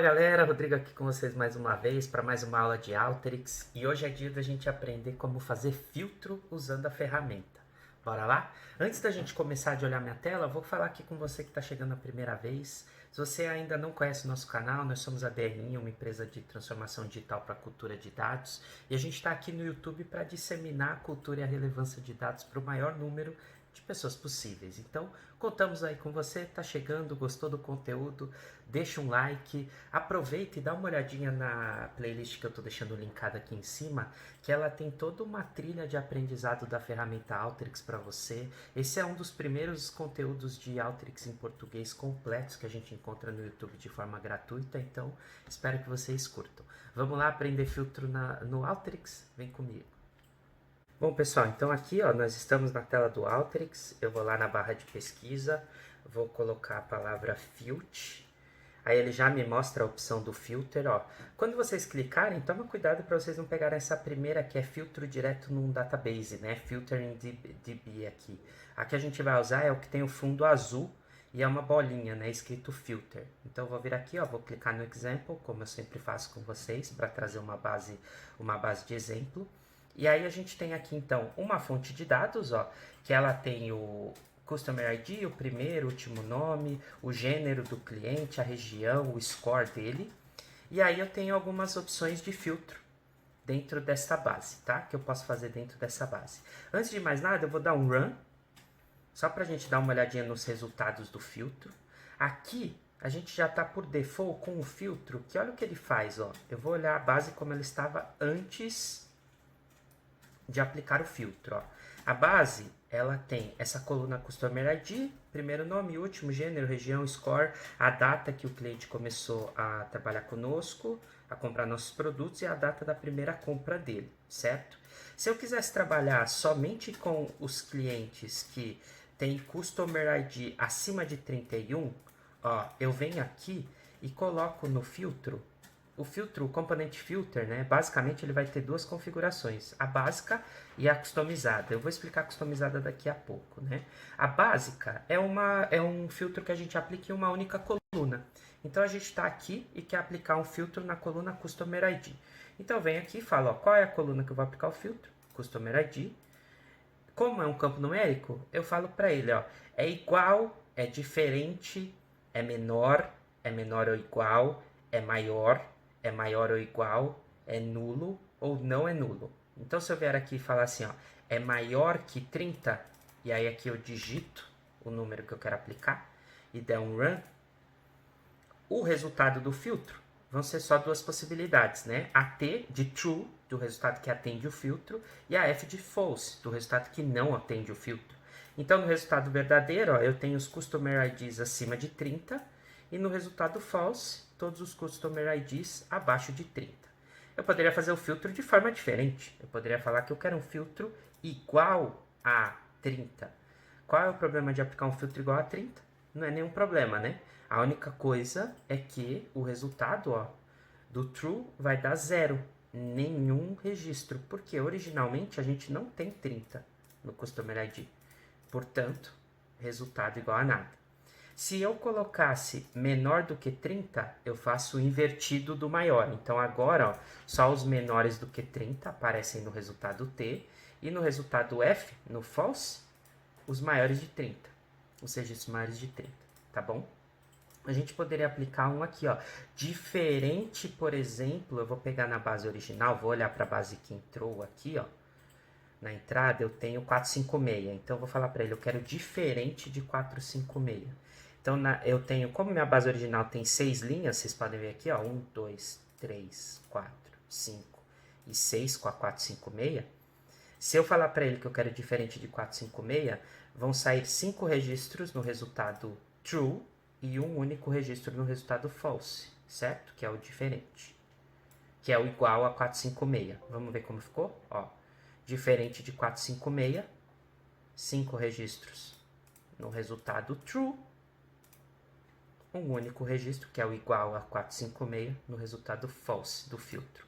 galera, Rodrigo aqui com vocês mais uma vez para mais uma aula de Alteryx e hoje é dia da gente aprender como fazer filtro usando a ferramenta. Bora lá? Antes da gente começar de olhar minha tela, vou falar aqui com você que está chegando a primeira vez. Se você ainda não conhece o nosso canal, nós somos a DRIN, uma empresa de transformação digital para a cultura de dados, e a gente está aqui no YouTube para disseminar a cultura e a relevância de dados para o maior número de pessoas possíveis. Então, contamos aí com você, tá chegando, gostou do conteúdo, deixa um like, aproveita e dá uma olhadinha na playlist que eu tô deixando linkada aqui em cima, que ela tem toda uma trilha de aprendizado da ferramenta Alteryx para você. Esse é um dos primeiros conteúdos de Alteryx em português completos que a gente encontra no YouTube de forma gratuita, então espero que vocês curtam. Vamos lá aprender filtro no Alteryx? Vem comigo. Bom, pessoal, então aqui ó, nós estamos na tela do Alteryx. Eu vou lá na barra de pesquisa, vou colocar a palavra Filtr. Aí ele já me mostra a opção do filter, ó. Quando vocês clicarem, toma cuidado para vocês não pegarem essa primeira que é filtro direto num database, né? Filter in DB aqui. A que a gente vai usar é o que tem o fundo azul e é uma bolinha, né? Escrito filter. Então eu vou vir aqui, ó, vou clicar no example, como eu sempre faço com vocês, para trazer uma base de exemplo. E aí a gente tem aqui então uma fonte de dados, ó, que ela tem o Customer ID, o primeiro, último nome, o gênero do cliente, a região, o score dele. E aí eu tenho algumas opções de filtro dentro dessa base, tá? Que eu posso fazer dentro dessa base. Antes de mais nada, eu vou dar um Run, só para a gente dar uma olhadinha nos resultados do filtro. Aqui a gente já está por default com o filtro, que olha o que ele faz, ó. Eu vou olhar a base como ela estava antes de aplicar o filtro, ó. A base, ela tem essa coluna Customer ID, primeiro nome, último, gênero, região, score, a data que o cliente começou a trabalhar conosco, a comprar nossos produtos e a data da primeira compra dele, certo? Se eu quisesse trabalhar somente com os clientes que têm Customer ID acima de 31, ó, eu venho aqui e coloco no filtro. O filtro, o component filter, né? Basicamente ele vai ter duas configurações, a básica e a customizada. Eu vou explicar a customizada daqui a pouco, né? A básica é um filtro que a gente aplica em uma única coluna. Então a gente está aqui e quer aplicar um filtro na coluna Customer ID. Então eu venho aqui e falo, ó, qual é a coluna que eu vou aplicar o filtro? Customer ID. Como é um campo numérico, eu falo para ele, ó, é igual, é diferente, é menor ou igual, é maior ou igual, é nulo ou não é nulo. Então se eu vier aqui e falar assim, ó, é maior que 30, e aí aqui eu digito o número que eu quero aplicar e der um run, o resultado do filtro vão ser só duas possibilidades, né? A T de true, do resultado que atende o filtro, e a F de false, do resultado que não atende o filtro. Então no resultado verdadeiro, ó, eu tenho os Customer IDs acima de 30, e no resultado false, todos os Customer IDs abaixo de 30. Eu poderia fazer o filtro de forma diferente. Eu poderia falar que eu quero um filtro igual a 30. Qual é o problema de aplicar um filtro igual a 30? Não é nenhum problema, né? A única coisa é que o resultado, ó, do true vai dar 0. Nenhum registro. Porque originalmente a gente não tem 30 no Customer ID. Portanto, resultado igual a nada. Se eu colocasse menor do que 30, eu faço o invertido do maior. Então agora, ó, só os menores do que 30 aparecem no resultado T. E no resultado F, no false, os maiores de 30. Ou seja, os maiores de 30, tá bom? A gente poderia aplicar um aqui, ó. Diferente, por exemplo, eu vou pegar na base original, vou olhar para a base que entrou aqui, ó. Na entrada eu tenho 456. Então eu vou falar para ele, eu quero diferente de 456. Então, eu tenho, como minha base original tem 6 linhas, vocês podem ver aqui, ó, 1, 2, 3, 4, 5 e 6 com a 456. Se eu falar para ele que eu quero diferente de 456, vão sair 5 registros no resultado true e um único registro no resultado false, certo? Que é o diferente, que é o igual a 456. Vamos ver como ficou? Ó, diferente de 456, 5 registros no resultado true, um único registro, que é o igual a 456, no resultado false do filtro.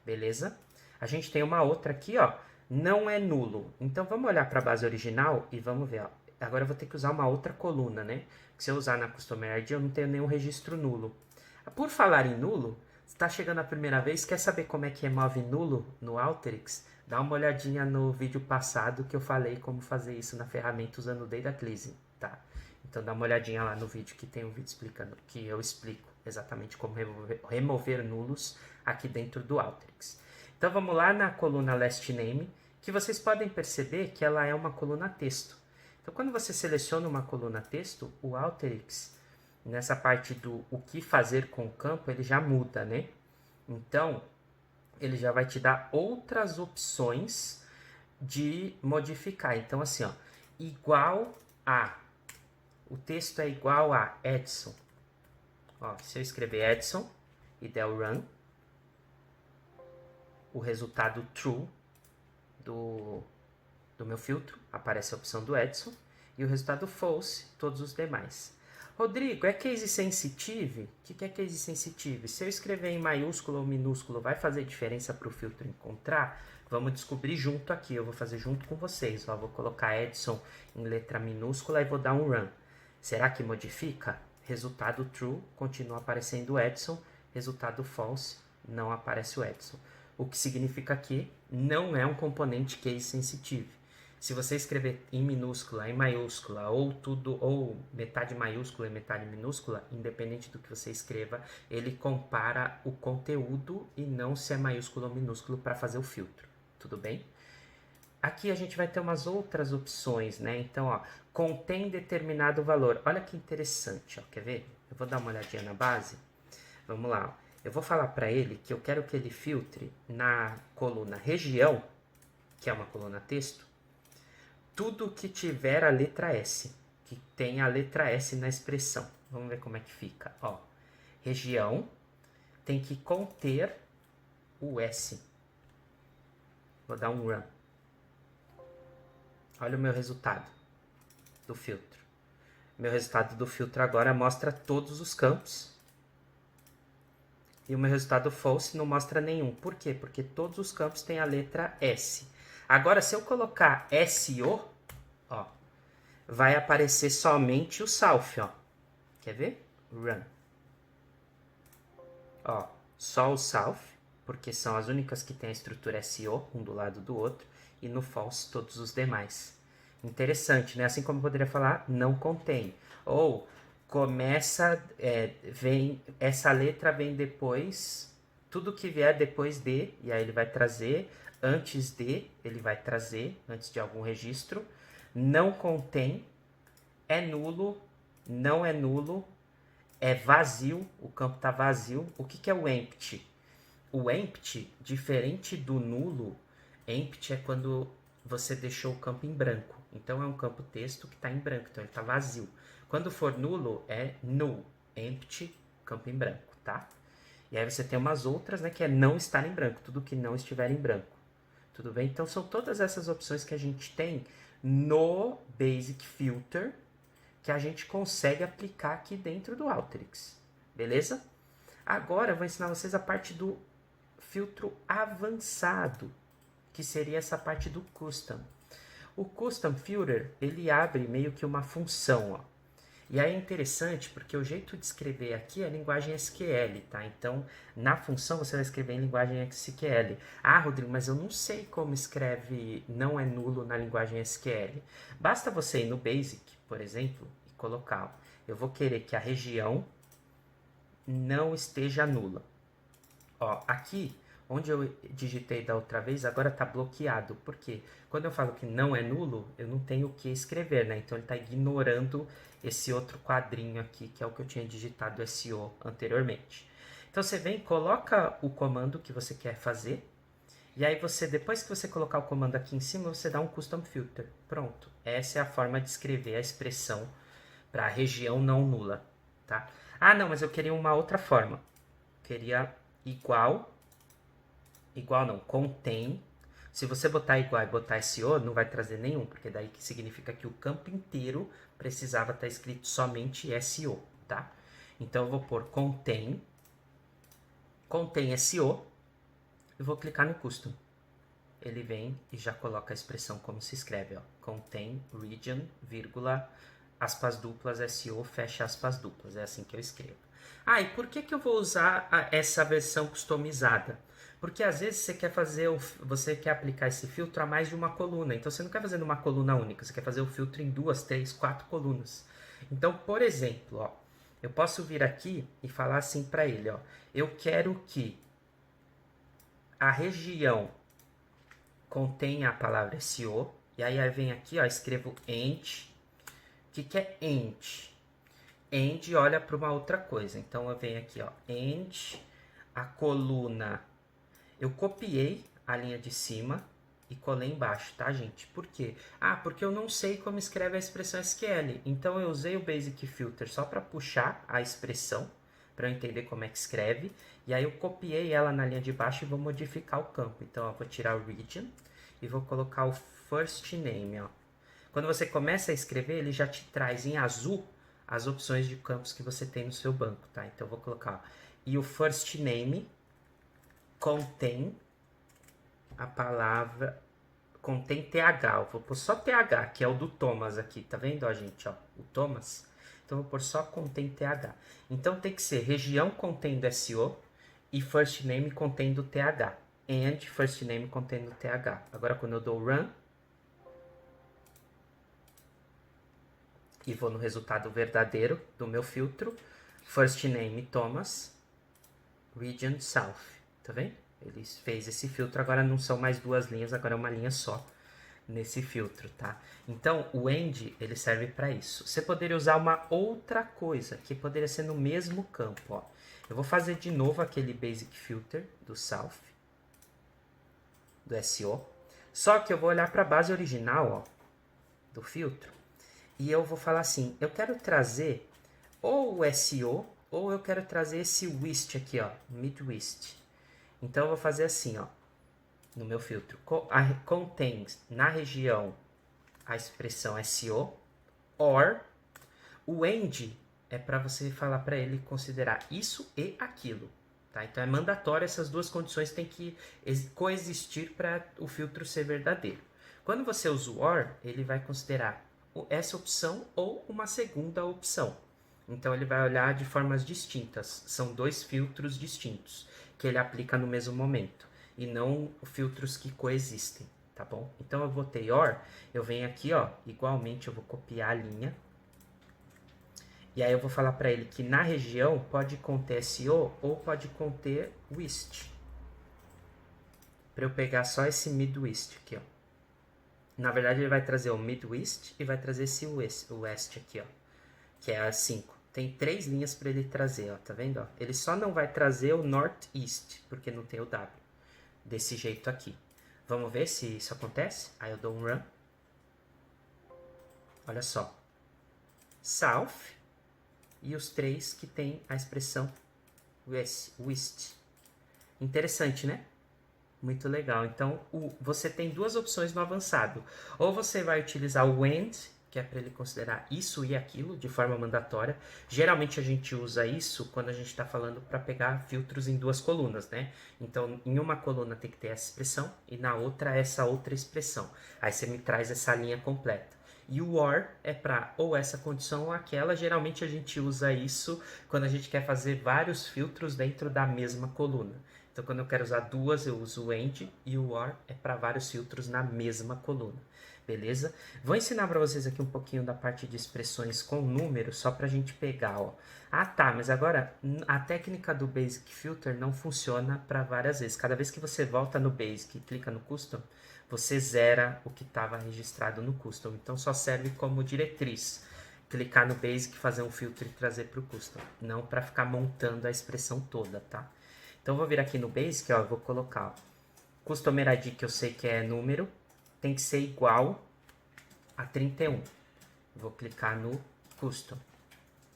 Beleza? A gente tem uma outra aqui, ó, não é nulo. Então, vamos olhar para a base original e vamos ver, ó. Agora eu vou ter que usar uma outra coluna, né? Que se eu usar na Customer ID, eu não tenho nenhum registro nulo. Por falar em nulo, se está chegando a primeira vez, quer saber como é que remove nulo no Alteryx? Dá uma olhadinha no vídeo passado que eu falei como fazer isso na ferramenta usando o Data Cleansing, tá? Então dá uma olhadinha lá no vídeo que tem um vídeo explicando, que eu explico exatamente como remover nulos aqui dentro do Alteryx. Então vamos lá na coluna Last Name, que vocês podem perceber que ela é uma coluna texto. Então quando você seleciona uma coluna texto, o Alteryx, nessa parte do o que fazer com o campo, ele já muda, né? Então, ele já vai te dar outras opções de modificar. Então, assim, ó, igual a, o texto é igual a Edson. Ó, se eu escrever Edson e der o run, o resultado true do meu filtro, aparece a opção do Edson, e o resultado false, todos os demais. Rodrigo, é case sensitive? O que é case sensitive? Se eu escrever em maiúsculo ou minúsculo, vai fazer diferença para o filtro encontrar? Vamos descobrir junto aqui, eu vou fazer junto com vocês. Ó, vou colocar Edson em letra minúscula e vou dar um run. Será que modifica? Resultado true, continua aparecendo Edson. Resultado false, não aparece o Edson. O que significa que não é um componente case sensitive. Se você escrever em minúscula, em maiúscula, ou tudo, ou metade maiúscula e metade minúscula, independente do que você escreva, ele compara o conteúdo e não se é maiúsculo ou minúsculo para fazer o filtro. Tudo bem? Aqui a gente vai ter umas outras opções, né? Então, ó, contém determinado valor. Olha que interessante, ó. Quer ver? Eu vou dar uma olhadinha na base. Vamos lá, ó. Eu vou falar para ele que eu quero que ele filtre na coluna região, que é uma coluna texto, tudo que tiver a letra S, que tem a letra S na expressão. Vamos ver como é que fica. Ó, região tem que conter o S. Vou dar um run. Olha o meu resultado do filtro. Meu resultado do filtro agora mostra todos os campos. E o meu resultado false não mostra nenhum. Por quê? Porque todos os campos têm a letra S. Agora, se eu colocar SO, ó, vai aparecer somente o South, ó. Quer ver? Run. Ó, só o South, porque são as únicas que têm a estrutura SO, um do lado do outro, e no false todos os demais. Interessante, né? Assim como eu poderia falar, não contém. Ou começa, vem, essa letra vem depois, tudo que vier depois de, e aí ele vai trazer, antes de, ele vai trazer, antes de algum registro, não contém, é nulo, não é nulo, é vazio, o campo está vazio. O que é o empty? O empty, diferente do nulo, empty é quando você deixou o campo em branco. Então, é um campo texto que está em branco, então ele está vazio. Quando for nulo, é null, empty, campo em branco, tá? E aí você tem umas outras, né, que é não estar em branco, tudo que não estiver em branco. Tudo bem? Então, são todas essas opções que a gente tem no Basic Filter, que a gente consegue aplicar aqui dentro do Alteryx. Beleza? Agora, eu vou ensinar vocês a parte do filtro avançado, que seria essa parte do Custom. O Custom Filter, ele abre meio que uma função, ó. E aí é interessante porque o jeito de escrever aqui é a linguagem SQL, tá? Então, na função você vai escrever em linguagem SQL. Ah, Rodrigo, mas eu não sei como escreve não é nulo na linguagem SQL. Basta você ir no Basic, por exemplo, e colocar, ó, eu vou querer que a região não esteja nula. Ó, aqui, onde eu digitei da outra vez, agora está bloqueado. Por quê? Quando eu falo que não é nulo, eu não tenho o que escrever, né? Então, ele está ignorando esse outro quadrinho aqui, que é o que eu tinha digitado SO anteriormente. Então, você vem, coloca o comando que você quer fazer, e aí você, depois que você colocar o comando aqui em cima, você dá um Custom Filter. Pronto. Essa é a forma de escrever a expressão para a região não nula, tá? Ah, não, mas eu queria uma outra forma. Queria igual não, contém. Se você botar igual e botar SO, não vai trazer nenhum, porque daí que significa que o campo inteiro precisava estar escrito somente SO, tá? Então eu vou pôr contém SO, e vou clicar no Custom. Ele vem e já coloca a expressão como se escreve, ó. Contém region, vírgula, aspas duplas, SO, fecha aspas duplas. É assim que eu escrevo. Ah, e por que que eu vou usar essa versão customizada? Porque às vezes você quer aplicar esse filtro a mais de uma coluna. Então você não quer fazer numa coluna única, você quer fazer o filtro em 2, 3, 4 colunas. Então, por exemplo, ó, eu posso vir aqui e falar assim para ele, ó, eu quero que a região contenha a palavra SEO, e aí vem aqui, ó, escrevo end. O que é end? End olha para uma outra coisa. Então eu venho aqui, ó, end, a coluna. Eu copiei a linha de cima e colei embaixo, tá, gente? Por quê? Ah, porque eu não sei como escreve a expressão SQL. Então eu usei o Basic Filter só para puxar a expressão, para eu entender como é que escreve. E aí eu copiei ela na linha de baixo e vou modificar o campo. Então eu vou tirar o region e vou colocar o first name, ó. Quando você começa a escrever, ele já te traz em azul as opções de campos que você tem no seu banco, tá? Então eu vou colocar, ó, e o first name contém a palavra, contém TH, eu vou pôr só TH, que é o do Thomas aqui, tá vendo, ó, gente, ó, o Thomas? Então eu vou pôr só contém TH. Então tem que ser região contendo SO e first name contendo TH. And first name contendo TH. Agora quando eu dou run e vou no resultado verdadeiro do meu filtro, first name Thomas, region South, tá vendo? Ele fez esse filtro, agora não são mais duas linhas, agora é uma linha só nesse filtro, tá? Então, o end, ele serve para isso. Você poderia usar uma outra coisa, que poderia ser no mesmo campo, ó. Eu vou fazer de novo aquele Basic Filter do South, do SO, só que eu vou olhar para a base original, ó, do filtro, e eu vou falar assim, eu quero trazer ou o SO, ou eu quero trazer esse WIST aqui, ó, Midwest. Então eu vou fazer assim, ó, no meu filtro, contém na região a expressão SO, or o end é para você falar para ele considerar isso e aquilo, tá? Então é mandatório, essas duas condições têm que coexistir para o filtro ser verdadeiro. Quando você usa o or, ele vai considerar essa opção ou uma segunda opção. Então ele vai olhar de formas distintas, são dois filtros distintos que ele aplica no mesmo momento e não filtros que coexistem, tá bom? Então eu botei OR, eu venho aqui, ó, igualmente eu vou copiar a linha e aí eu vou falar para ele que na região pode conter SO ou pode conter WIST, para eu pegar só esse Midwest aqui, ó. Na verdade ele vai trazer o Midwest e vai trazer esse West aqui, ó, que é a 5. Tem 3 linhas para ele trazer, ó, tá vendo? Ó? Ele só não vai trazer o Northeast, porque não tem o W. Desse jeito aqui. Vamos ver se isso acontece? Aí eu dou um run. Olha só. South e os 3 que tem a expressão West. Interessante, né? Muito legal. Então, você tem duas opções no avançado. Ou você vai utilizar o AND, que é para ele considerar isso e aquilo de forma mandatória. Geralmente a gente usa isso quando a gente está falando para pegar filtros em duas colunas, né? Então, em uma coluna tem que ter essa expressão e na outra essa outra expressão. Aí você me traz essa linha completa. E o OR é para ou essa condição ou aquela. Geralmente a gente usa isso quando a gente quer fazer vários filtros dentro da mesma coluna. Então, quando eu quero usar duas, eu uso o AND e o OR é para vários filtros na mesma coluna. Beleza? Vou ensinar para vocês aqui um pouquinho da parte de expressões com número, só para a gente pegar, ó. Ah, tá, mas agora a técnica do Basic Filter não funciona para várias vezes. Cada vez que você volta no Basic e clica no Custom, você zera o que estava registrado no Custom. Então, só serve como diretriz. Clicar no Basic, fazer um filtro e trazer para o Custom. Não para ficar montando a expressão toda, tá? Então, eu vou vir aqui no Basic, ó, eu vou colocar, ó, Customer ID, que eu sei que é número, tem que ser igual a 31. Vou clicar no Custom.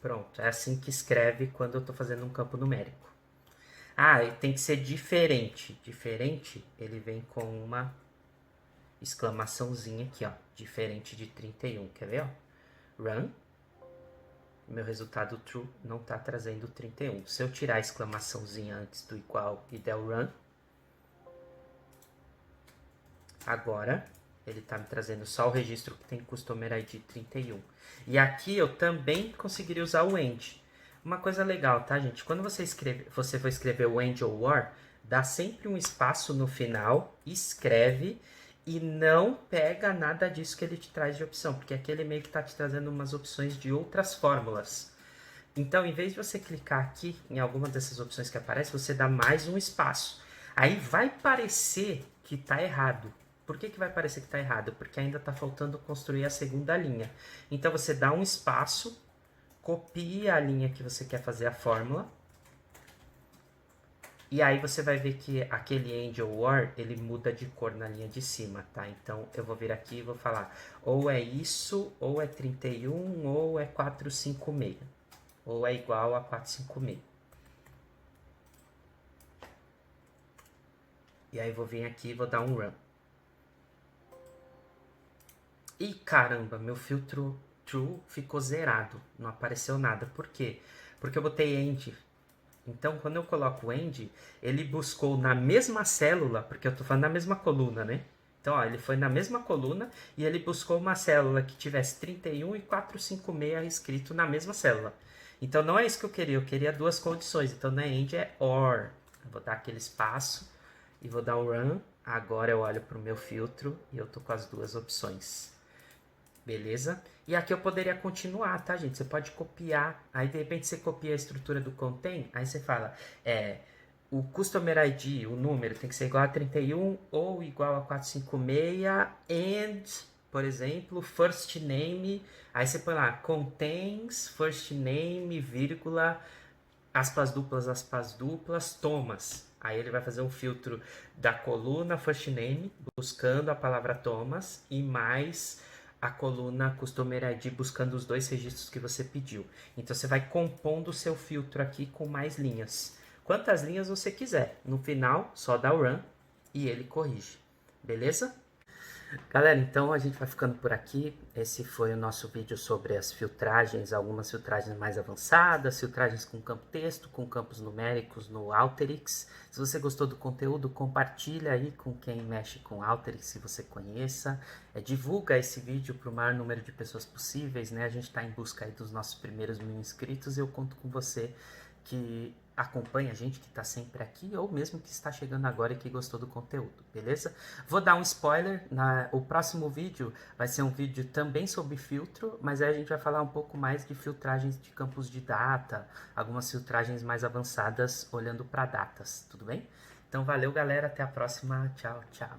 Pronto, é assim que escreve quando eu estou fazendo um campo numérico. Ah, e tem que ser diferente. Diferente, ele vem com uma exclamaçãozinha aqui, ó. Diferente de 31. Quer ver, ó? Run. Meu resultado true não está trazendo 31. Se eu tirar a exclamaçãozinha antes do igual e der o run, agora Ele está me trazendo só o registro que tem Customer ID 31. E aqui eu também conseguiria usar o end. Uma coisa legal, tá, gente? Quando você for escrever o end ou or, dá sempre um espaço no final, escreve e não pega nada disso que ele te traz de opção, porque aqui ele meio que está te trazendo umas opções de outras fórmulas. Então, em vez de você clicar aqui em alguma dessas opções que aparece, você dá mais um espaço. Aí vai parecer que está errado. Por que vai parecer que está errado? Porque ainda está faltando construir a segunda linha. Então, você dá um espaço, copia a linha que você quer fazer a fórmula. E aí você vai ver que aquele end ou or, ele muda de cor na linha de cima, tá? Então, eu vou vir aqui e vou falar, ou é isso, ou é 31, ou é 456. Ou é igual a 456. E aí vou vir aqui e vou dar um run. E caramba, meu filtro true ficou zerado, não apareceu nada. Por quê? Porque eu botei end. Então, quando eu coloco end, ele buscou na mesma célula, porque eu tô falando na mesma coluna, né? Então, ó, ele foi na mesma coluna e ele buscou uma célula que tivesse 31 e 456 escrito na mesma célula. Então, não é isso que eu queria duas condições. Então, não é end, é or. Eu vou dar aquele espaço e vou dar o run. Agora eu olho para o meu filtro e eu tô com as duas opções. Beleza? E aqui eu poderia continuar, tá, gente? Você pode copiar, aí de repente você copia a estrutura do content, aí você fala, o Customer ID, o número, tem que ser igual a 31 ou igual a 456 and, por exemplo, first name, aí você põe lá, contains, first name, vírgula, aspas duplas, Thomas. Aí ele vai fazer um filtro da coluna first name, buscando a palavra Thomas, e mais a coluna Customer ID buscando os dois registros que você pediu. Então você vai compondo o seu filtro aqui com mais linhas. Quantas linhas você quiser. No final, só dá o run e ele corrige. Beleza? Galera, então a gente vai ficando por aqui. Esse foi o nosso vídeo sobre as filtragens, algumas filtragens mais avançadas, filtragens com campo texto, com campos numéricos no Alteryx. Se você gostou do conteúdo, compartilha aí com quem mexe com Alteryx, se você conheça. Divulga esse vídeo para o maior número de pessoas possíveis, né? A gente está em busca aí dos nossos primeiros 1000 inscritos e eu conto com você que acompanha a gente, que está sempre aqui, ou mesmo que está chegando agora e que gostou do conteúdo, beleza? Vou dar um spoiler, o próximo vídeo vai ser um vídeo também sobre filtro, mas aí a gente vai falar um pouco mais de filtragens de campos de data, algumas filtragens mais avançadas olhando para datas, tudo bem? Então valeu galera, até a próxima, tchau, tchau.